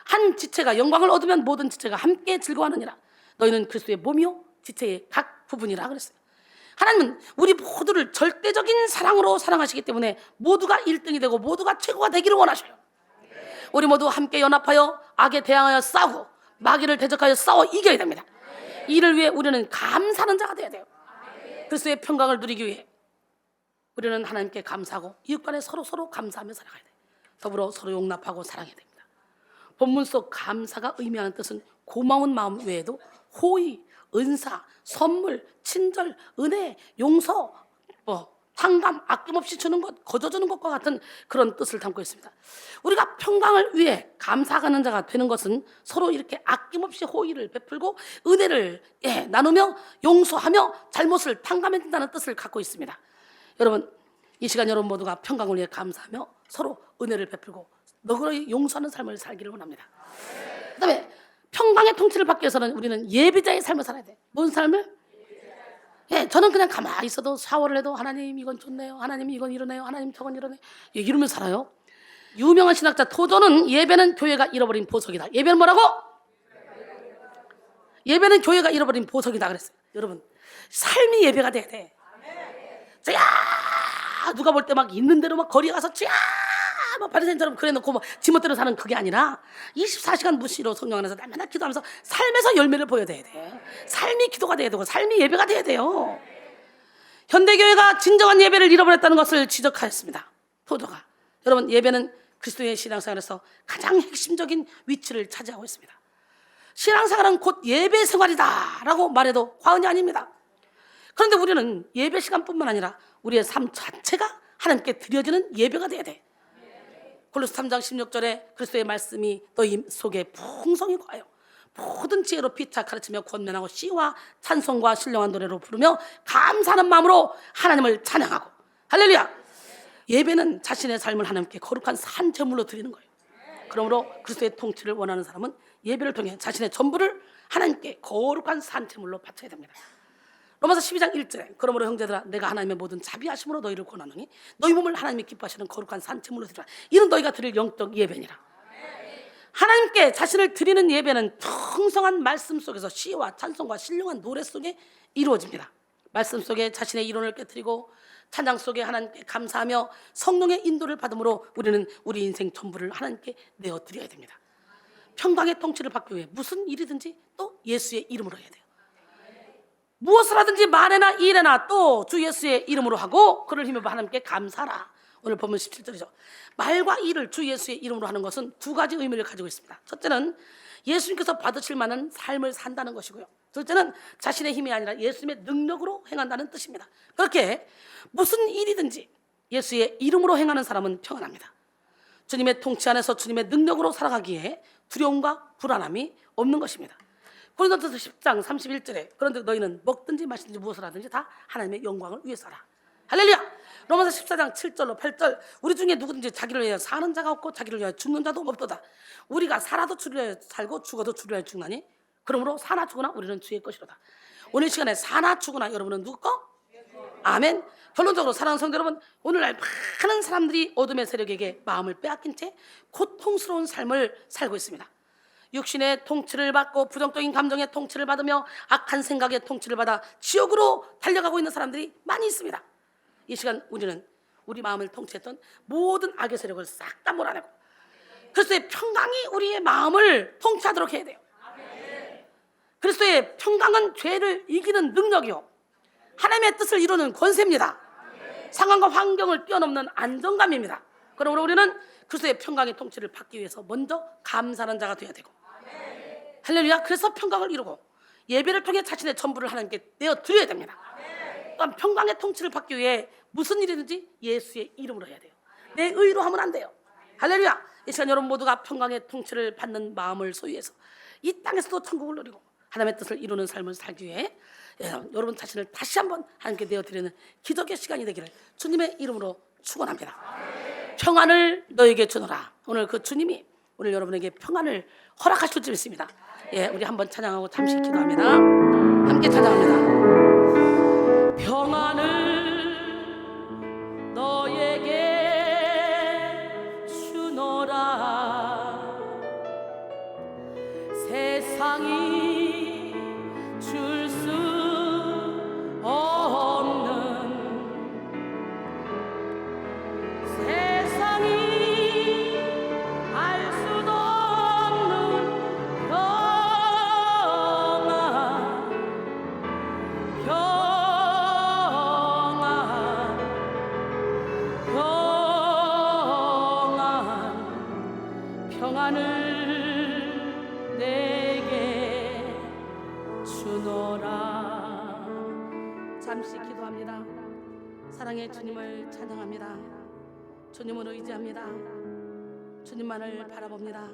한 지체가 영광을 얻으면 모든 지체가 함께 즐거워하느니라. 너희는 그리스도의 몸이요 지체의 각 부분이라 그랬어요. 하나님은 우리 모두를 절대적인 사랑으로 사랑하시기 때문에 모두가 1등이 되고 모두가 최고가 되기를 원하셔요. 우리 모두 함께 연합하여 악에 대항하여 싸우고 마귀를 대적하여 싸워 이겨야 됩니다. 이를 위해 우리는 감사하는 자가 되어야 돼요. 그리스도의 평강을 누리기 위해 우리는 하나님께 감사하고 이웃 간에 서로 감사하며 살아가야 돼요. 더불어 서로 용납하고 사랑해야 됩니다. 본문 속 감사가 의미하는 뜻은 고마운 마음 외에도 호의, 은사, 선물, 친절, 은혜, 용서, 탕감, 아낌없이 주는 것, 거저주는 것과 같은 그런 뜻을 담고 있습니다. 우리가 평강을 위해 감사하는 자가 되는 것은 서로 이렇게 아낌없이 호의를 베풀고 은혜를 나누며 용서하며 잘못을 탕감해준다는 뜻을 갖고 있습니다. 여러분, 이 시간 여러분 모두가 평강을 위해 감사하며 서로 은혜를 베풀고 너그러이 용서하는 삶을 살기를 원합니다. 그 다음에 평강의 통치를 받기 위해서는 우리는 예비자의 삶을 살아야 돼. 뭔 삶을? 저는 그냥 가만히 있어도 샤워를 해도 하나님 이건 좋네요, 하나님 이건 이러네요, 하나님 저건 이러네요, 이러면서 살아요. 유명한 신학자 토저는 예배는 교회가 잃어버린 보석이다. 예배는 뭐라고? 예배는 교회가 잃어버린 보석이다 그랬어요. 여러분, 삶이 예배가 돼야 돼. 야, 누가 볼 때 막 있는 대로 막 거리에 가서 막 바리새인처럼 그래놓고 막 지멋대로 사는 그게 아니라 24시간 무시로 성령 안에서 날마다 기도하면서 삶에서 열매를 보여야 돼. 삶이 기도가 돼야 되고 삶이 예배가 돼야 돼요. 현대교회가 진정한 예배를 잃어버렸다는 것을 지적하였습니다. 토저가. 여러분, 예배는 그리스도의 신앙생활에서 가장 핵심적인 위치를 차지하고 있습니다. 신앙생활은 곧 예배 생활이다 라고 말해도 과언이 아닙니다. 그런데 우리는 예배 시간뿐만 아니라 우리의 삶 자체가 하나님께 드려지는 예배가 돼야 돼. 골로새 3장 16절에 그리스도의 말씀이 너희 속에 풍성히 거하여 모든 지혜로 피차 가르치며 권면하고 시와 찬송과 신령한 노래로 부르며 감사하는 마음으로 하나님을 찬양하고. 할렐루야. 예배는 자신의 삶을 하나님께 거룩한 산 제물로 드리는 거예요. 그러므로 그리스도의 통치를 원하는 사람은 예배를 통해 자신의 전부를 하나님께 거룩한 산 제물로 바쳐야 됩니다. 로마서 12장 1절에 그러므로 형제들아 내가 하나님의 모든 자비하심으로 너희를 권하노니 너희 몸을 하나님이 기뻐하시는 거룩한 산 제물로 드리라. 이는 너희가 드릴 영적 예배니라. 하나님께 자신을 드리는 예배는 풍성한 말씀 속에서 시와 찬송과 신령한 노래 속에 이루어집니다. 말씀 속에 자신의 이론을 깨뜨리고 찬양 속에 하나님께 감사하며 성령의 인도를 받음으로 우리는 우리 인생 전부를 하나님께 내어드려야 됩니다. 평강의 통치를 받기 위해 무슨 일이든지 또 예수의 이름으로 해야 돼요. 무엇을 하든지 말에나 일에나 또 주 예수의 이름으로 하고 그를 힘입어 하나님께 감사하라. 오늘 본문 17절이죠. 말과 일을 주 예수의 이름으로 하는 것은 두 가지 의미를 가지고 있습니다. 첫째는 예수님께서 받으실 만한 삶을 산다는 것이고요. 둘째는 자신의 힘이 아니라 예수님의 능력으로 행한다는 뜻입니다. 그렇게 무슨 일이든지 예수의 이름으로 행하는 사람은 평안합니다. 주님의 통치 안에서 주님의 능력으로 살아가기에 두려움과 불안함이 없는 것입니다. 고린도전서 10장 31절에 그런데 너희는 먹든지 마시든지 무엇을 하든지 다 하나님의 영광을 위해서 하라. 할렐루야. 로마서 14장 7절로 8절 우리 중에 누구든지 자기를 위하여 사는 자가 없고 자기를 위하여 죽는 자도 없도다. 우리가 살아도 주를 위하여 살고 죽어도 주를 위하여 죽나니 그러므로 사나 죽으나 우리는 주의 것이로다. 오늘 시간에 사나 죽으나 여러분은 누구 거? 아멘. 결론적으로 사랑하는 성도 여러분, 오늘날 많은 사람들이 어둠의 세력에게 마음을 빼앗긴 채 고통스러운 삶을 살고 있습니다. 육신의 통치를 받고 부정적인 감정의 통치를 받으며 악한 생각의 통치를 받아 지옥으로 달려가고 있는 사람들이 많이 있습니다. 이 시간 우리는 우리 마음을 통치했던 모든 악의 세력을 싹 다 몰아내고 그리스도의 평강이 우리의 마음을 통치하도록 해야 돼요. 그리스도의 평강은 죄를 이기는 능력이요 하나님의 뜻을 이루는 권세입니다. 상황과 환경을 뛰어넘는 안정감입니다. 그러므로 우리는 그리스도의 평강의 통치를 받기 위해서 먼저 감사하는 자가 되어야 되고 할렐루야. 그래서 평강을 이루고 예배를 통해 자신의 전부를 하나님께 내어드려야 됩니다. 또한 평강의 통치를 받기 위해 무슨 일이든지 예수의 이름으로 해야 돼요. 내 의로 하면 안 돼요. 할렐루야. 이 시간 여러분 모두가 평강의 통치를 받는 마음을 소유해서 이 땅에서도 천국을 누리고 하나님의 뜻을 이루는 삶을 살기 위해 여러분 자신을 다시 한번 하나님께 내어드리는 기적의 시간이 되기를 주님의 이름으로 축원합니다. 평안을 너에게 주노라. 오늘 그 주님이 오늘 여러분에게 평안을 허락하실 줄 믿습니다. 예, 우리 한번 찬양하고 잠시 기도합니다. 함께 찬양합니다. 평안을 너에게 주노라. 세상이 줄 수 없는 세상이 알 수도 없는 평안을 내게 주노라. 잠시 기도합니다. 사랑의 주님을 찬양합니다. 주님을 의지합니다. 주님만을 바라봅니다.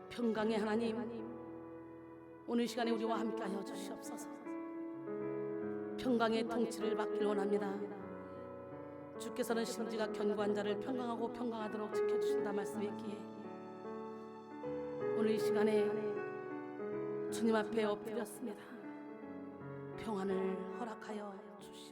평강의 하나님, 오늘 시간에 우리와 함께하여 주시옵소서. 평강의 통치를 받길 원합니다. 주께서는 심지가 견고한 자를 평강하고 평강하도록 지켜주신다 말씀했기에 오늘 이 시간에 주님 앞에 엎드렸습니다. 평안을 허락하여 주시옵소서.